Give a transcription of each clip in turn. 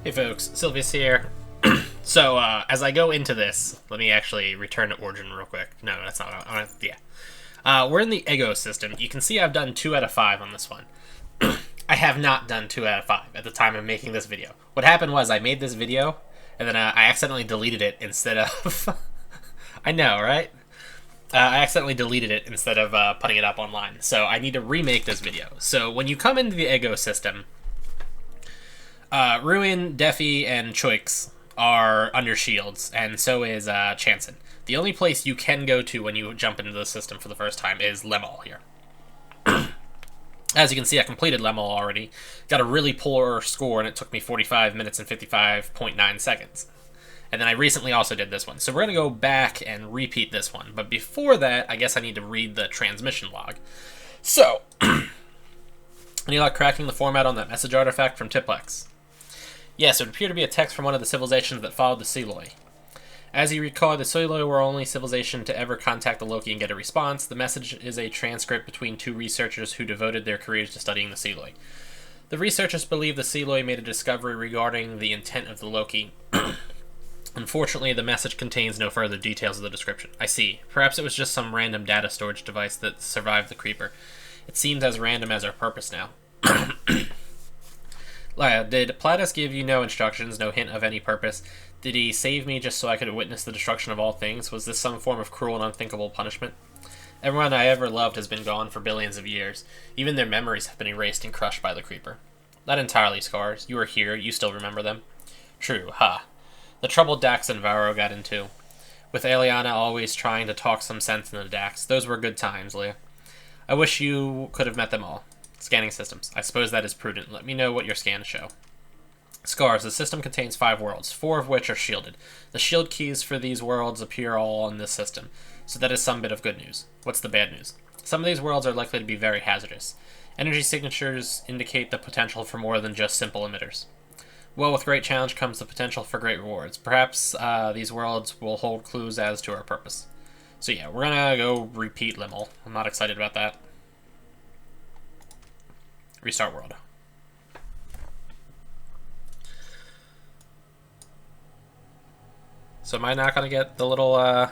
Hey folks, Sylvius here. So, as I go into this, let me actually return to Origin real quick. No, that's not. Yeah. We're in the Ego system. You can see I've done 2 out of 5 on this one. I have not done 2 out of 5 at the time of making this video. What happened was I made this video, and then I accidentally deleted it instead of... I know, right? I accidentally deleted it instead of putting it up online. So I need to remake this video. So when you come into the Ego system, Ruin, Defi, and Choix are under shields, and so is Chanson. The only place you can go to when you jump into the system for the first time is Lemal here. As you can see, I completed Lemal already. Got a really poor score, and it took me 45 minutes and 55.9 seconds. And then I recently also did this one. So we're going to go back and repeat this one. But before that, I guess I need to read the transmission log. So, any luck cracking the format on that message artifact from Tiplex? Yes, it would appear to be a text from one of the civilizations that followed the Seloi. As you recall, the Seloi were only civilization to ever contact the Loki and get a response. The message is a transcript between 2 researchers who devoted their careers to studying the Seloi. The researchers believe the Seloi made a discovery regarding the intent of the Loki. Unfortunately, the message contains no further details of the description. I see. Perhaps it was just some random data storage device that survived the creeper. It seems as random as our purpose now. Did Platus give you no instructions, no hint of any purpose? Did he save me just so I could witness the destruction of all things? Was this some form of cruel and unthinkable punishment? Everyone I ever loved has been gone for billions of years. Even their memories have been erased and crushed by the creeper. Not entirely, Scars. You were here. You still remember them. True. Ha. The trouble Dax and Varro got into. With Eliana always trying to talk some sense into Dax. Those were good times, Leah. I wish you could have met them all. Scanning systems. I suppose that is prudent. Let me know what your scans show. Scars. The system contains 5 worlds, 4 of which are shielded. The shield keys for these worlds appear all in this system, so that is some bit of good news. What's the bad news? Some of these worlds are likely to be very hazardous. Energy signatures indicate the potential for more than just simple emitters. Well, with great challenge comes the potential for great rewards. Perhaps these worlds will hold clues as to our purpose. So yeah, we're gonna go repeat Lemal. I'm not excited about that. Restart world. So am I not going to get the little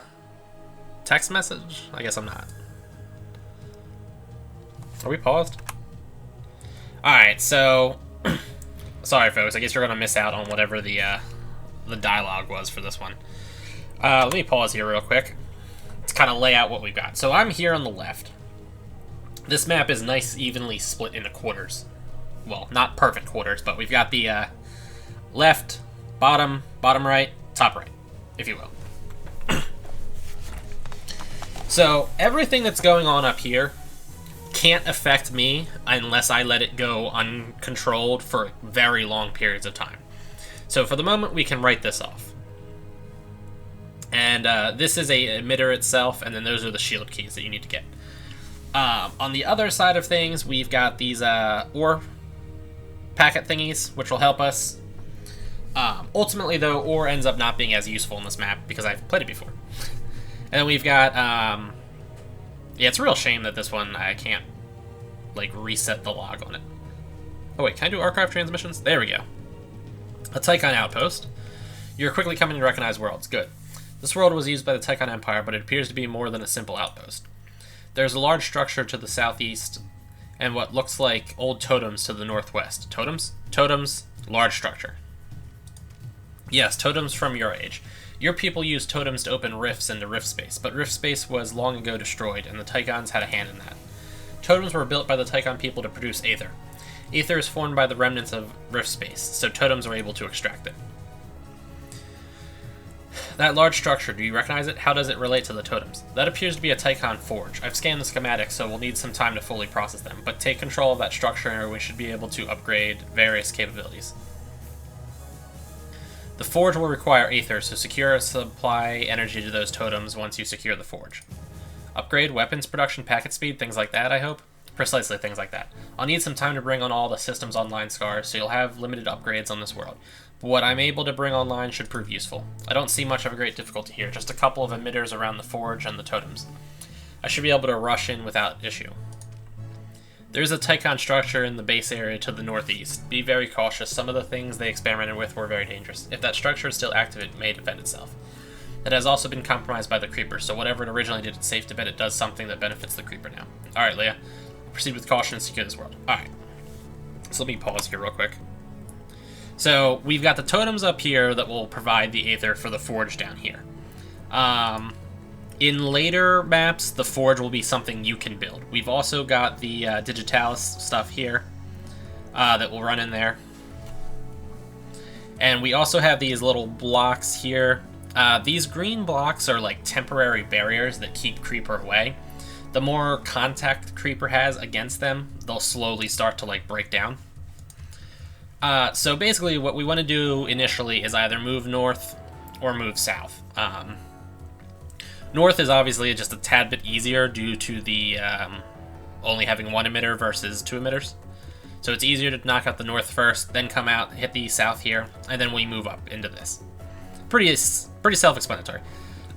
text message? I guess I'm not. Are we paused? Alright, so... sorry, folks. I guess you're going to miss out on whatever the dialogue was for this one. Let me pause here real quick. Let's kind of lay out what we've got. So I'm here on the left. This map is nice, evenly split into quarters. Well, not perfect quarters, but we've got the left, bottom, bottom right, top right, if you will. So everything that's going on up here can't affect me unless I let it go uncontrolled for very long periods of time. So for the moment, we can write this off. And this is a emitter itself, and then those are the shield keys that you need to get. On the other side of things, we've got these ore packet thingies, which will help us. Ultimately, though, ore ends up not being as useful in this map because I've played it before. And then we've got, yeah, it's a real shame that this one I can't, like, reset the log on it. Oh, wait, can I do archive transmissions? There we go. A Tychon outpost. You're quickly coming to recognize worlds. Good. This world was used by the Tychon Empire, but it appears to be more than a simple outpost. There's a large structure to the southeast, and what looks like old totems to the northwest. Totems? Totems, large structure. Yes, totems from your age. Your people used totems to open rifts into rift space, but rift space was long ago destroyed, and the Tychons had a hand in that. Totems were built by the Tychon people to produce aether. Aether is formed by the remnants of rift space, so totems are able to extract it. That large structure, do you recognize it? How does it relate to the totems? That appears to be a Tychon forge. I've scanned the schematics, so we'll need some time to fully process them, but take control of that structure and we should be able to upgrade various capabilities. The forge will require aether, so secure and supply energy to those totems once you secure the forge. Upgrade weapons production, packet speed, things like that, I hope? Precisely things like that. I'll need some time to bring on all the systems online, Scars, so you'll have limited upgrades on this world. What I'm able to bring online should prove useful. I don't see much of a great difficulty here, just a couple of emitters around the forge and the totems. I should be able to rush in without issue. There's a Tycon structure in the base area to the northeast. Be very cautious. Some of the things they experimented with were very dangerous. If that structure is still active, it may defend itself. It has also been compromised by the creeper, so whatever it originally did, it's safe to bet it does something that benefits the creeper now. Alright, Leah. Proceed with caution and secure this world. Alright. So let me pause here real quick. So, we've got the totems up here that will provide the aether for the forge down here. In later maps, the forge will be something you can build. We've also got the digitalis stuff here that will run in there. And we also have these little blocks here. These green blocks are like temporary barriers that keep creeper away. The more contact creeper has against them, they'll slowly start to like break down. So basically what we want to do initially is either move north or move south. North is obviously just a tad bit easier due to the only having one emitter versus two emitters. So it's easier to knock out the north first, then come out, hit the south here, and then we move up into this. Pretty self-explanatory.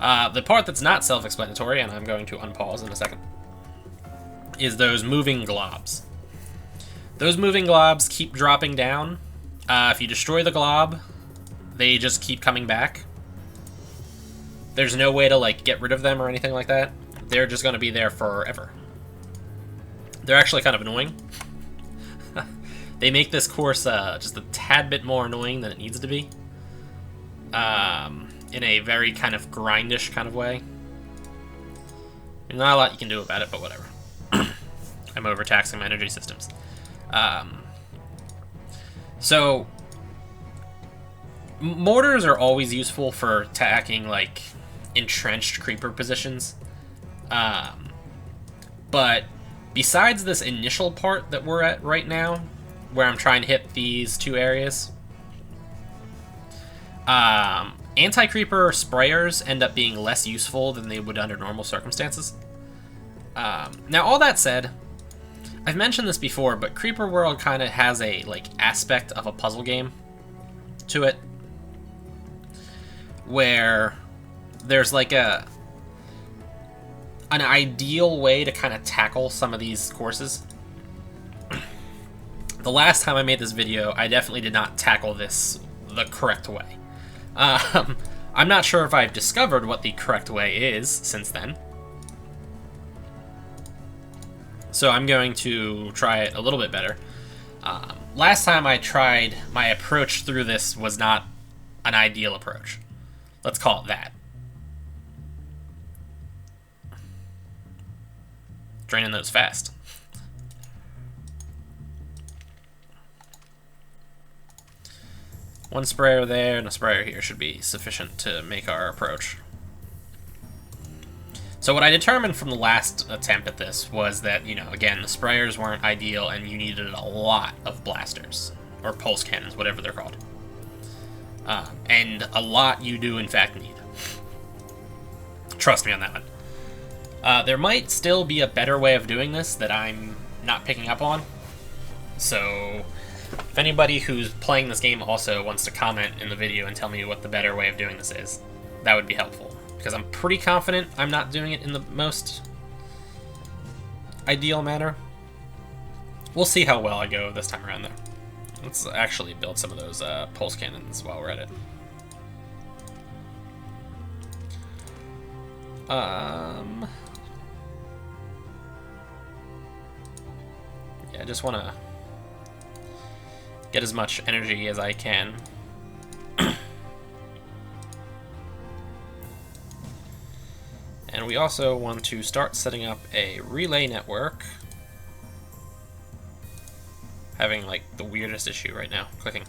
The part that's not self-explanatory, and I'm going to unpause in a second, is those moving globs. Those moving globs keep dropping down. If you destroy the glob, they just keep coming back. There's no way to like get rid of them or anything like that. They're just going to be there forever. They're actually kind of annoying. They make this course just a tad bit more annoying than it needs to be. In a very kind of grindish kind of way. There's not a lot you can do about it, but whatever. I'm overtaxing my energy systems. So, mortars are always useful for attacking, like, entrenched creeper positions. But besides this initial part that we're at right now, where I'm trying to hit these two areas, anti-creeper sprayers end up being less useful than they would under normal circumstances. Now, all that said, I've mentioned this before, but Creeper World kind of has a like aspect of a puzzle game to it, where there's like an ideal way to kind of tackle some of these courses. The last time I made this video, I definitely did not tackle this the correct way. I'm not sure if I've discovered what the correct way is since then. So I'm going to try it a little bit better. Last time I tried, my approach through this was not an ideal approach. Let's call it that. Draining those fast. One sprayer there and a sprayer here should be sufficient to make our approach. So what I determined from the last attempt at this was that, you know, again, the sprayers weren't ideal and you needed a lot of blasters, or pulse cannons, whatever they're called. And a lot you do, in fact, need. Trust me on that one. There might still be a better way of doing this that I'm not picking up on. So if anybody who's playing this game also wants to comment in the video and tell me what the better way of doing this is, that would be helpful. Because I'm pretty confident I'm not doing it in the most ideal manner. We'll see how well I go this time around, though. Let's actually build some of those pulse cannons while we're at it. Yeah, I just want to get as much energy as I can. And we also want to start setting up a relay network. Having like the weirdest issue right now, clicking.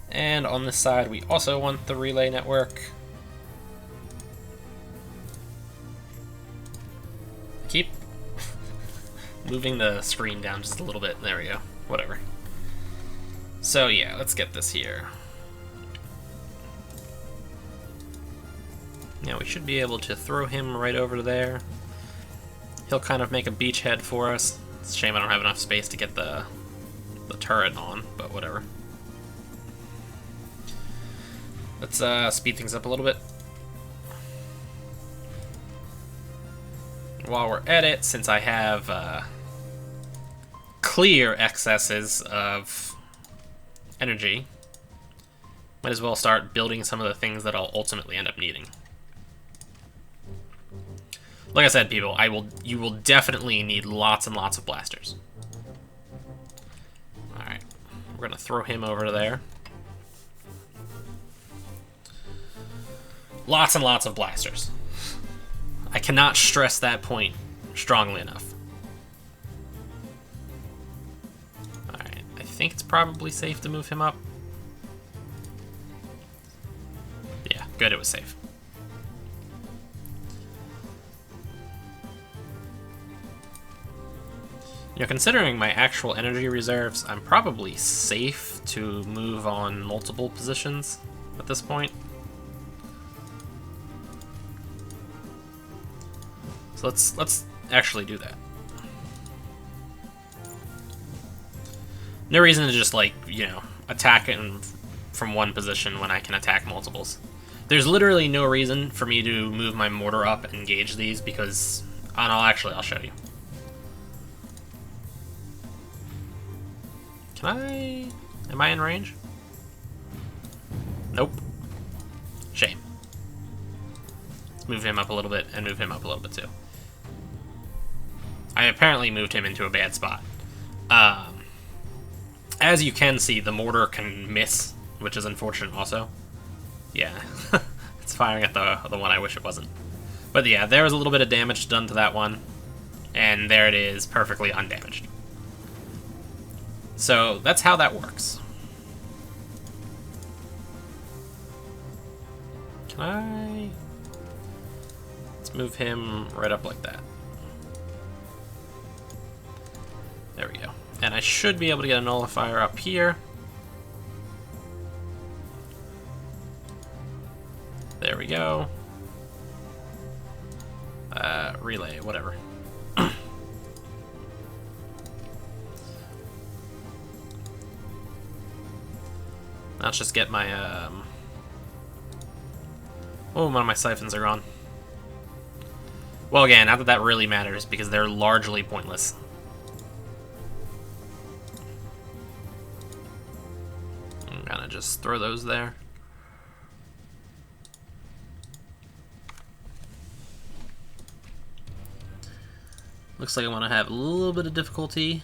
And on this side, we also want the relay network. Keep moving the screen down just a little bit. There we go. Whatever. So yeah, let's get this here. Now we should be able to throw him right over there. He'll kind of make a beachhead for us. It's a shame I don't have enough space to get the turret on, but whatever. Let's speed things up a little bit. While we're at it, since I have clear excesses of energy, might as well start building some of the things that I'll ultimately end up needing. Like I said, people, you will definitely need lots and lots of blasters. Alright, we're gonna throw him over there. Lots and lots of blasters. I cannot stress that point strongly enough. Alright, I think it's probably safe to move him up. Yeah, good, it was safe. You know, considering my actual energy reserves, I'm probably safe to move on multiple positions at this point. So let's actually do that. No reason to just, like, you know, attack it from one position when I can attack multiples. There's literally no reason for me to move my mortar up and engage these because... I'll show you. Am I in range? Nope. Shame. Let's move him up a little bit and move him up a little bit too. I apparently moved him into a bad spot. As you can see, the mortar can miss, which is unfortunate also. Yeah, it's firing at the one I wish it wasn't. But yeah, there was a little bit of damage done to that one, and there it is, perfectly undamaged. So that's how that works. Can I... Let's move him right up like that. There we go. And I should be able to get a nullifier up here. There we go. Relay, whatever. Let's just get my, oh, one of my siphons are gone. Well, again, not that really matters, because they're largely pointless. I'm gonna just throw those there. Looks like I want to have a little bit of difficulty.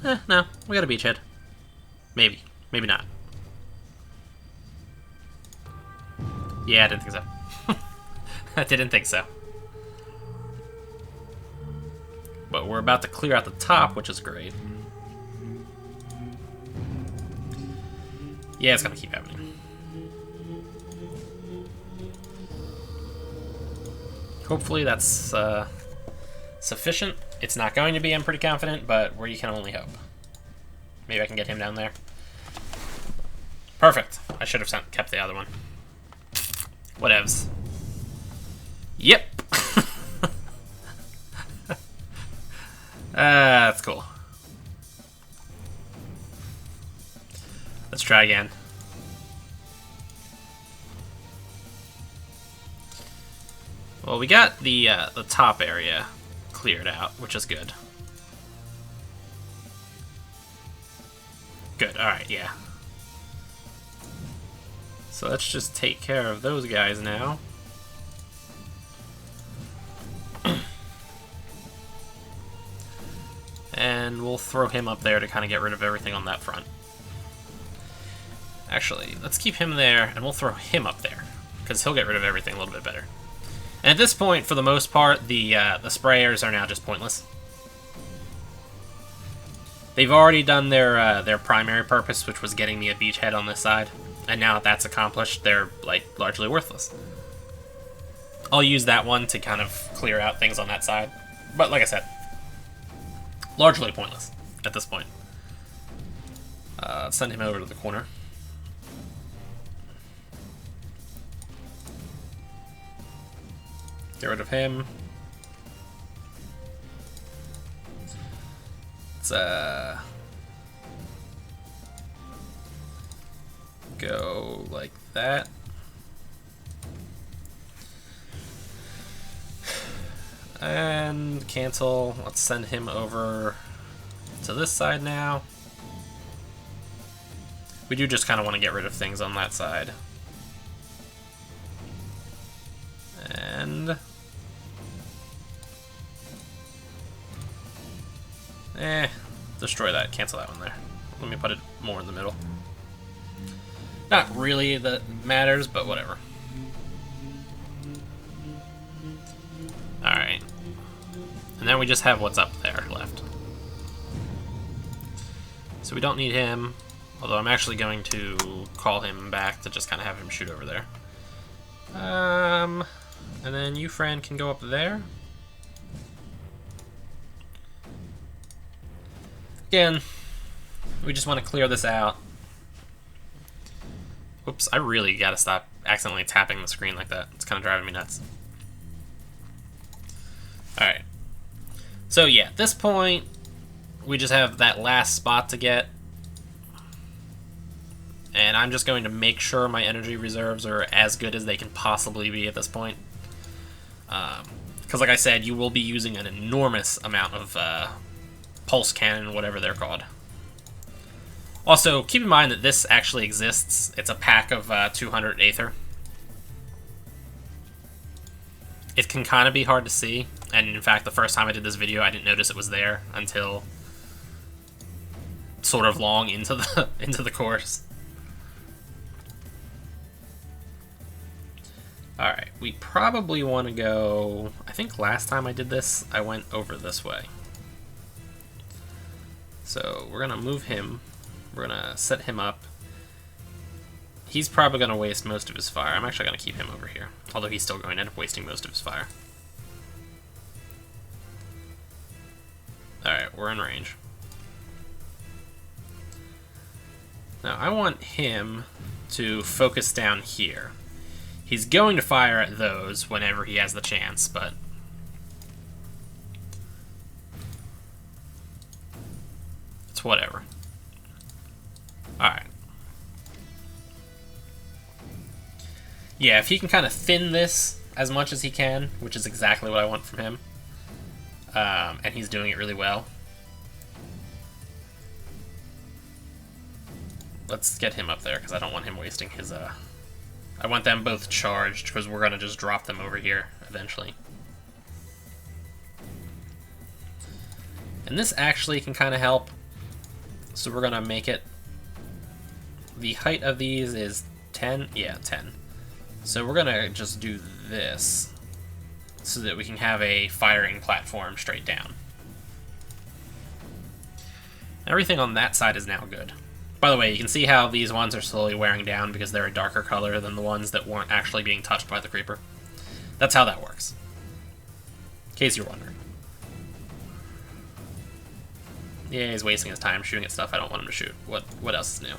No, we got a beachhead. Maybe. Maybe not. Yeah, I didn't think so. I didn't think so. But we're about to clear out the top, which is great. Yeah, it's gonna keep happening. Hopefully that's sufficient. It's not going to be, I'm pretty confident, but where you can only hope. Maybe I can get him down there. Perfect. I should have kept the other one. Whatevs. Yep. That's cool. Let's try again. Well, we got the top area cleared out, which is good. Good. All right. Yeah. So let's just take care of those guys now. And we'll throw him up there to kind of get rid of everything on that front. Actually, let's keep him there, and we'll throw him up there, because he'll get rid of everything a little bit better. And at this point, for the most part, the sprayers are now just pointless. They've already done their primary purpose, which was getting me a beachhead on this side. And now that that's accomplished, they're, like, largely worthless. I'll use that one to kind of clear out things on that side. But like I said, largely pointless at this point. Send him over to the corner. Get rid of him. Let's go like that. And cancel. Let's send him over to this side now. We do just kind of want to get rid of things on that side. And... destroy that. Cancel that one there. Let me put it more in the middle. Not really that matters, but whatever. Alright. And then we just have what's up there left. So we don't need him, although I'm actually going to call him back to just kind of have him shoot over there. And then you, Fran, can go up there. Again, we just want to clear this out. Whoops, I really gotta stop accidentally tapping the screen like that. It's kind of driving me nuts. Alright. So yeah, at this point, we just have that last spot to get. And I'm just going to make sure my energy reserves are as good as they can possibly be at this point. Because like I said, you will be using an enormous amount of pulse cannon, whatever they're called. Also, keep in mind that this actually exists. It's a pack of 200 Aether. It can kind of be hard to see, and in fact, the first time I did this video, I didn't notice it was there until sort of long into the course. Alright, we probably want to go... I think last time I did this, I went over this way. So, we're going to move him. We're going to set him up. He's probably going to waste most of his fire. I'm actually going to keep him over here, although he's still going to end up wasting most of his fire. Alright, we're in range. Now, I want him to focus down here. He's going to fire at those whenever he has the chance, but... it's whatever. Alright. Yeah, if he can kind of thin this as much as he can, which is exactly what I want from him, and he's doing it really well. Let's get him up there, because I don't want him wasting his... I want them both charged, because we're going to just drop them over here eventually. And this actually can kind of help. So we're going to make it... the height of these is 10? Yeah, 10. So we're going to just do this, so that we can have a firing platform straight down. Everything on that side is now good. By the way, you can see how these ones are slowly wearing down because they're a darker color than the ones that weren't actually being touched by the creeper. That's how that works. In case you're wondering. Yeah, he's wasting his time shooting at stuff I don't want him to shoot. What else is new?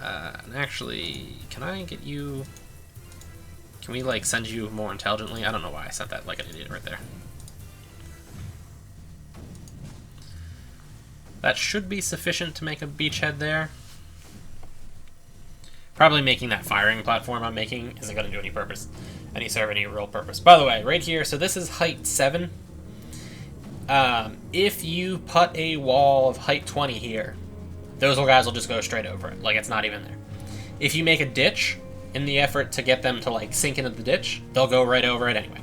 And actually, can I get you... can we, like, send you more intelligently? I don't know why I sent that like an idiot right there. That should be sufficient to make a beachhead there. Probably making that firing platform I'm making isn't going to do any serve any real purpose. By the way, right here, so this is height 7. If you put a wall of height 20 here, those little guys will just go straight over it, like it's not even there. If you make a ditch in the effort to get them to like sink into the ditch, they'll go right over it anyway.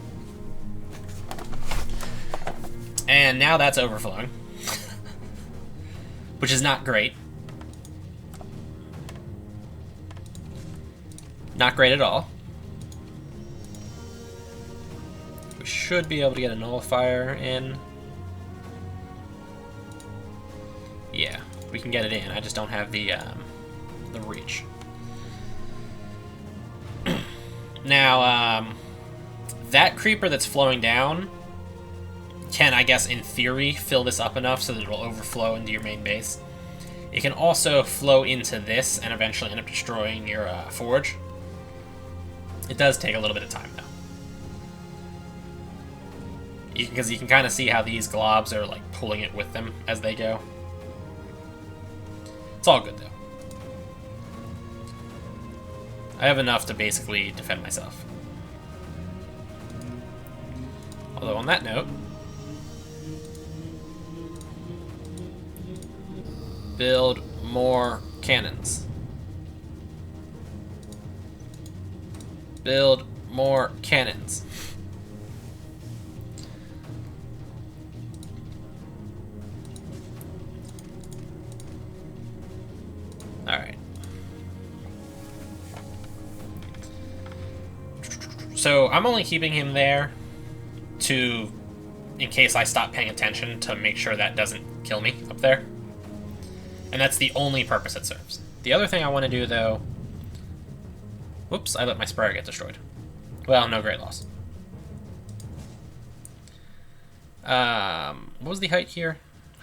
And now that's overflowing. Which is not great. Not great at all. We should be able to get a nullifier in. Yeah, we can get it in. I just don't have the reach. Now, that creeper that's flowing down can, I guess, in theory, fill this up enough so that it'll overflow into your main base. It can also flow into this and eventually end up destroying your forge. It does take a little bit of time, though. Because you can kind of see how these globs are, like, pulling it with them as they go. It's all good, though. I have enough to basically defend myself. Although on that note, build more cannons. Build more cannons. Alright. So I'm only keeping him there to, in case I stop paying attention, to make sure that doesn't kill me up there. And that's the only purpose it serves. The other thing I want to do, though... Whoops, I let my sprayer get destroyed. Well, no great loss. What was the height here?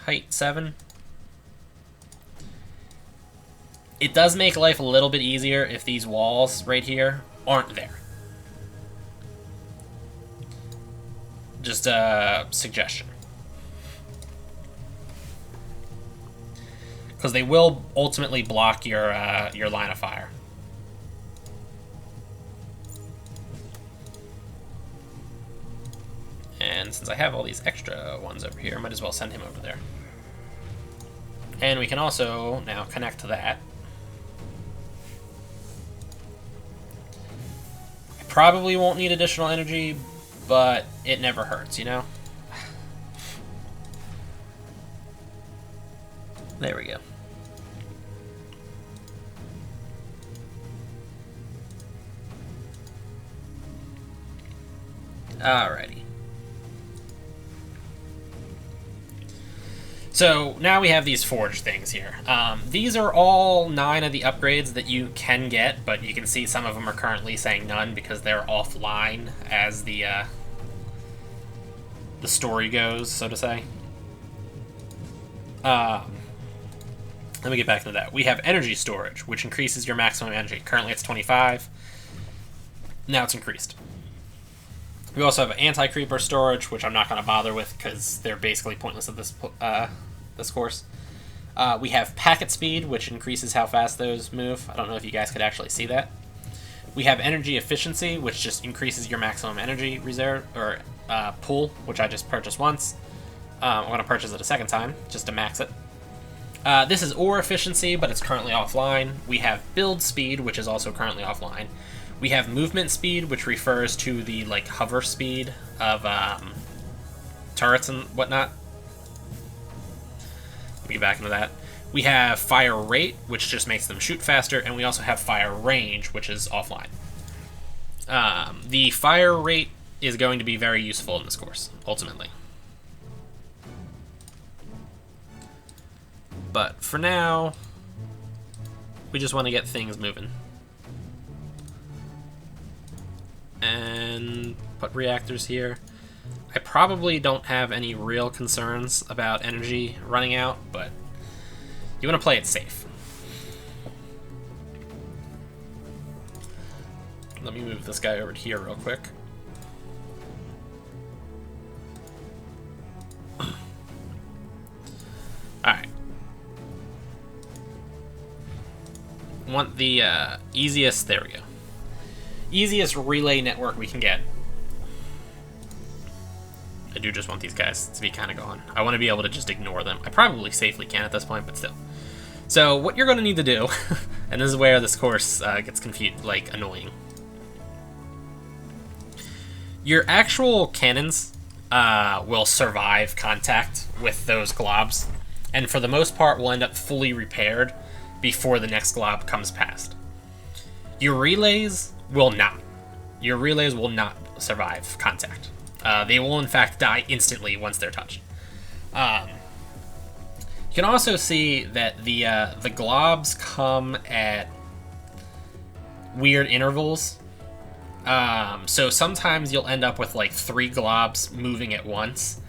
Height 7. It does make life a little bit easier if these walls right here aren't there. Just a suggestion. Because they will ultimately block your line of fire. And since I have all these extra ones over here, I might as well send him over there. And we can also now connect to that. I probably won't need additional energy, but it never hurts, you know? There we go. Alrighty. So now we have these forge things here. These are all 9 of the upgrades that you can get, but you can see some of them are currently saying none because they're offline as the story goes, so to say. Let me get back into that. We have energy storage, which increases your maximum energy. Currently it's 25. Now it's increased. We also have anti-creeper storage, which I'm not going to bother with because they're basically pointless at this course. We have packet speed, which increases how fast those move. I don't know if you guys could actually see that. We have energy efficiency, which just increases your maximum energy reserve or pool, which I just purchased once. I'm going to purchase it a second time just to max it. This is ore efficiency, but it's currently offline. We have build speed, which is also currently offline. We have movement speed, which refers to the like hover speed of turrets and whatnot. Let me get back into that. We have fire rate, which just makes them shoot faster, and we also have fire range, which is offline. The fire rate is going to be very useful in this course, ultimately. But for now, we just want to get things moving. And put reactors here. I probably don't have any real concerns about energy running out, but you want to play it safe. Let me move this guy over to here real quick. Alright. Want the easiest, there we go. Easiest relay network we can get. I do just want these guys to be kind of gone. I want to be able to just ignore them. I probably safely can at this point, but still. So what you're going to need to do, and this is where this course gets confused, like annoying. Your actual cannons will survive contact with those globs, and for the most part will end up fully repaired before the next glob comes past. Your relays will not. Your relays will not survive contact. They will, in fact, die instantly once they're touched. You can also see that the globs come at weird intervals. So sometimes you'll end up with like 3 globs moving at once,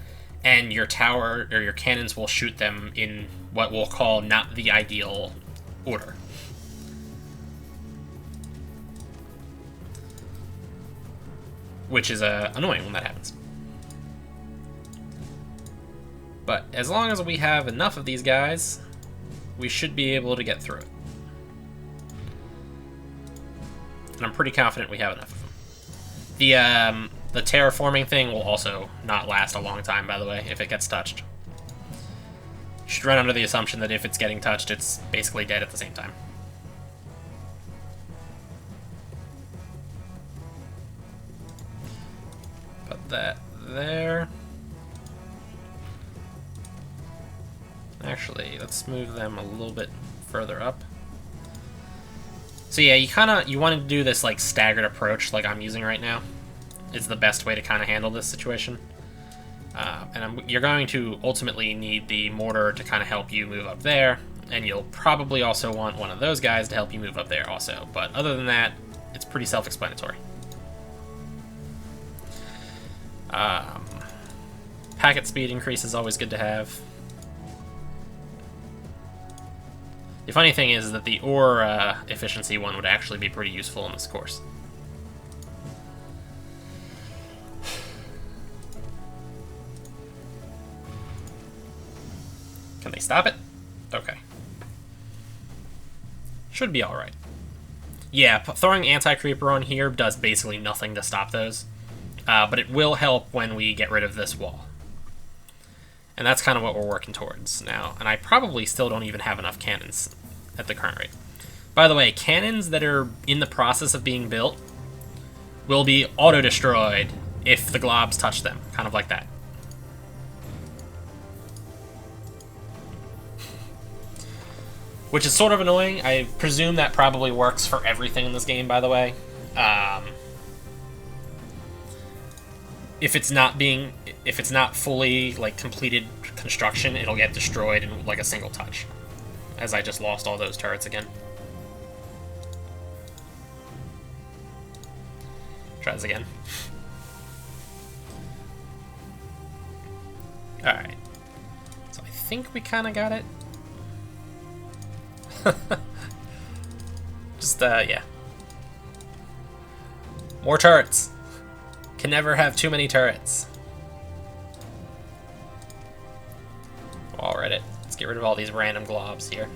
and your tower or your cannons will shoot them in what we'll call not the ideal order. Which is annoying when that happens. But as long as we have enough of these guys, we should be able to get through it. And I'm pretty confident we have enough of them. The The terraforming thing will also not last a long time, by the way, if it gets touched. You should run under the assumption that if it's getting touched, it's basically dead at the same time. Put that there. Actually, let's move them a little bit further up. So yeah, you want to do this like staggered approach like I'm using right now. Is the best way to kind of handle this situation. You're going to ultimately need the mortar to kind of help you move up there, and you'll probably also want one of those guys to help you move up there also. But other than that, it's pretty self-explanatory. Packet speed increase is always good to have. The funny thing is that the ore efficiency one would actually be pretty useful in this course. Can they stop it? Okay. Should be alright. Yeah, throwing anti-creeper on here does basically nothing to stop those. But it will help when we get rid of this wall. And that's kind of what we're working towards now. And I probably still don't even have enough cannons at the current rate. By the way, cannons that are in the process of being built will be auto-destroyed if the globs touch them. Kind of like that. Which is sort of annoying. I presume that probably works for everything in this game, by the way. If it's not fully like completed construction, it'll get destroyed in like a single touch. As I just lost all those turrets again. Try this again. Alright. So I think we kind of got it. Just, yeah. More turrets. Can never have too many turrets. Alright, let's get rid of all these random globs here.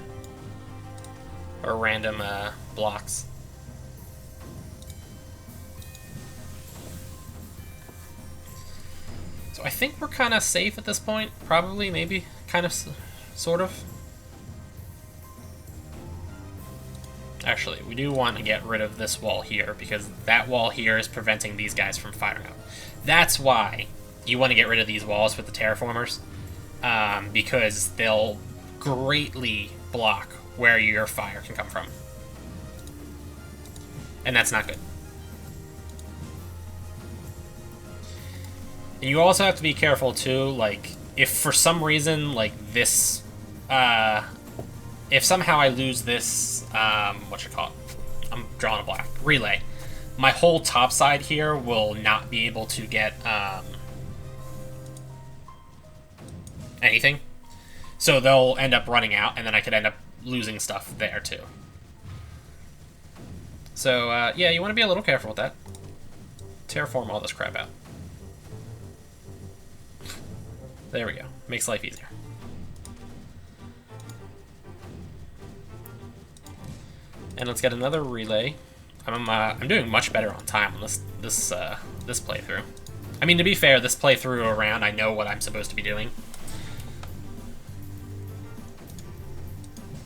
Or random, blocks. So I think we're kind of safe at this point. Probably, maybe, kind of, sort of. Actually, we do want to get rid of this wall here, because that wall here is preventing these guys from firing up. That's why you want to get rid of these walls with the terraformers, because they'll greatly block where your fire can come from. And that's not good. And you also have to be careful, too, like, if for some reason, like, this, if somehow I lose this, whatchamacallit? I'm drawing a blank. Relay. My whole top side here will not be able to get, anything. So they'll end up running out, and then I could end up losing stuff there, too. So, yeah, you want to be a little careful with that. Terraform all this crap out. There we go. Makes life easier. And let's get another relay. I'm doing much better on time on this playthrough. I mean, to be fair, this playthrough around, I know what I'm supposed to be doing,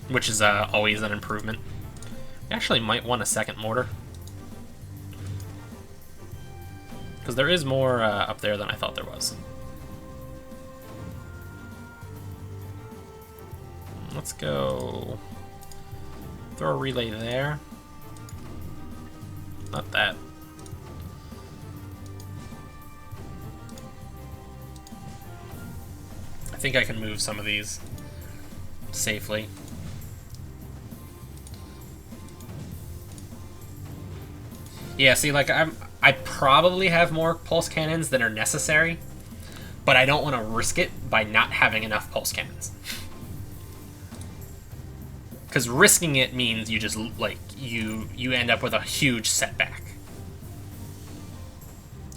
which is always an improvement. We actually might want a second mortar, because there is more up there than I thought there was. Let's go throw a relay there. Not that. I think I can move some of these safely. Yeah, see, like, I probably have more pulse cannons than are necessary, but I don't want to risk it by not having enough pulse cannons. Because risking it means you just, like, you end up with a huge setback.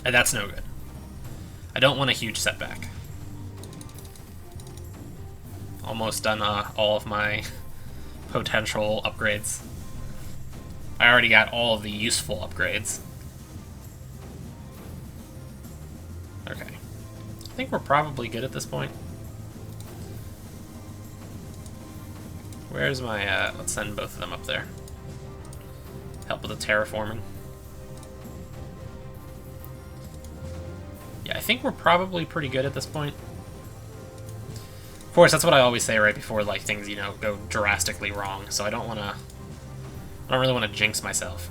And that's no good. I don't want a huge setback. Almost done all of my potential upgrades. I already got all of the useful upgrades. think we're probably good at this point. Where's my, let's send both of them up there. Help with the terraforming. Yeah, I think we're probably pretty good at this point. Of course, that's what I always say right before, like, things, you know, go drastically wrong, so I don't really want to jinx myself.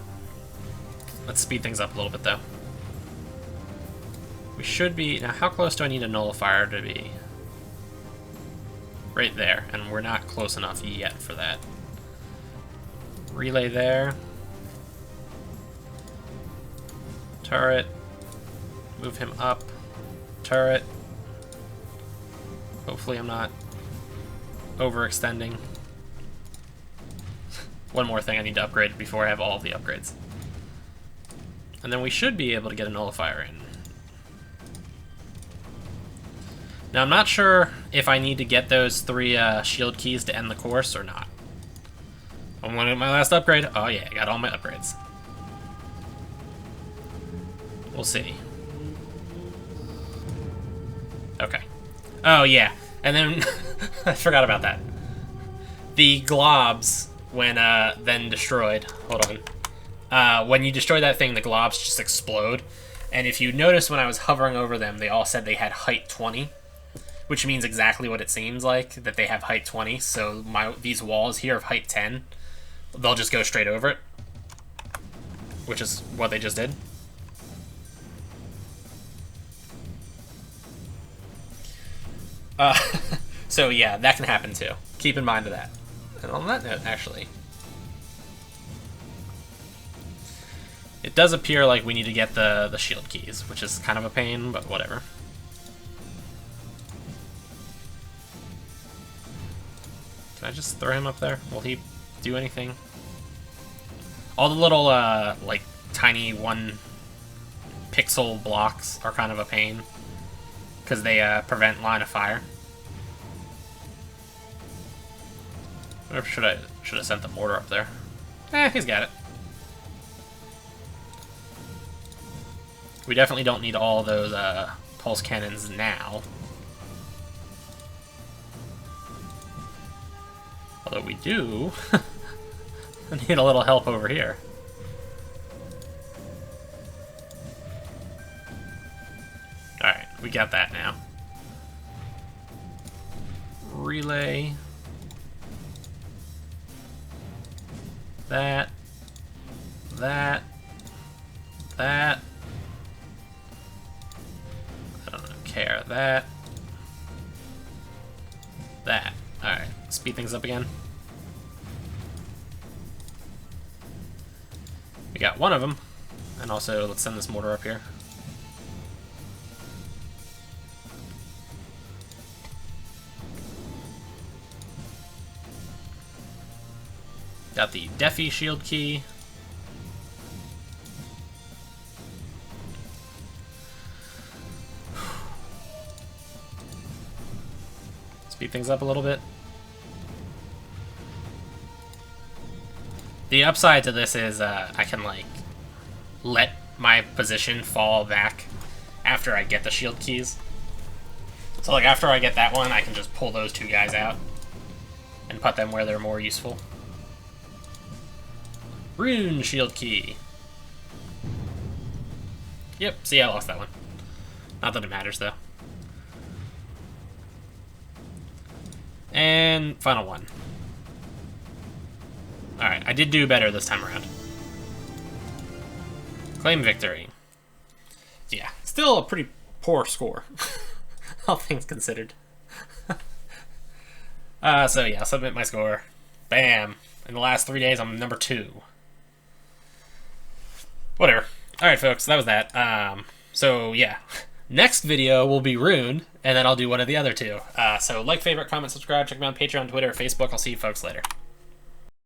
Let's speed things up a little bit, though. We should be... Now, how close do I need a nullifier to be? Right there, and we're not close enough yet for that. Relay there. Turret. Move him up. Turret. Hopefully I'm not overextending. One more thing I need to upgrade before I have all of the upgrades. And then we should be able to get a nullifier in. Now I'm not sure if I need to get those 3 shield keys to end the course or not. I'm going to get my last upgrade. Oh yeah, I got all my upgrades. We'll see. Okay. Oh yeah, and then I forgot about that. The globs, when then destroyed, hold on. When you destroy that thing, the globs just explode. And if you notice when I was hovering over them, they all said they had height 20, which means exactly what it seems like, that they have height 20. So these walls here of height 10, they'll just go straight over it, which is what they just did. So yeah, that can happen too. Keep in mind of that. And on that note, actually, it does appear like we need to get the shield keys, which is kind of a pain, but whatever. Can I just throw him up there? Will he do anything? All the little, like, tiny 1 pixel blocks are kind of a pain, because they prevent line of fire. Or should I have sent the mortar up there? He's got it. We definitely don't need all those pulse cannons now. Although we do need a little help over here. Alright, we got that now. Relay. That. I don't care. That. Alright, speed things up again. We got one of them. And also, let's send this mortar up here. Got the Defi shield key. Speed things up a little bit. The upside to this is I can, like, let my position fall back after I get the shield keys. So, like, after I get that one, I can just pull those 2 guys out and put them where they're more useful. Rune shield key. Yep, see, I lost that one. Not that it matters, though. And final one. Alright, I did do better this time around. Claim victory. Yeah, still a pretty poor score. All things considered. So yeah, submit my score. Bam. In the last 3 days, I'm number 2. Whatever. Alright, folks, that was that. So yeah. Next video will be Rune, and then I'll do one of the other 2. So like, favorite, comment, subscribe, check me out on Patreon, Twitter, Facebook. I'll see you folks later.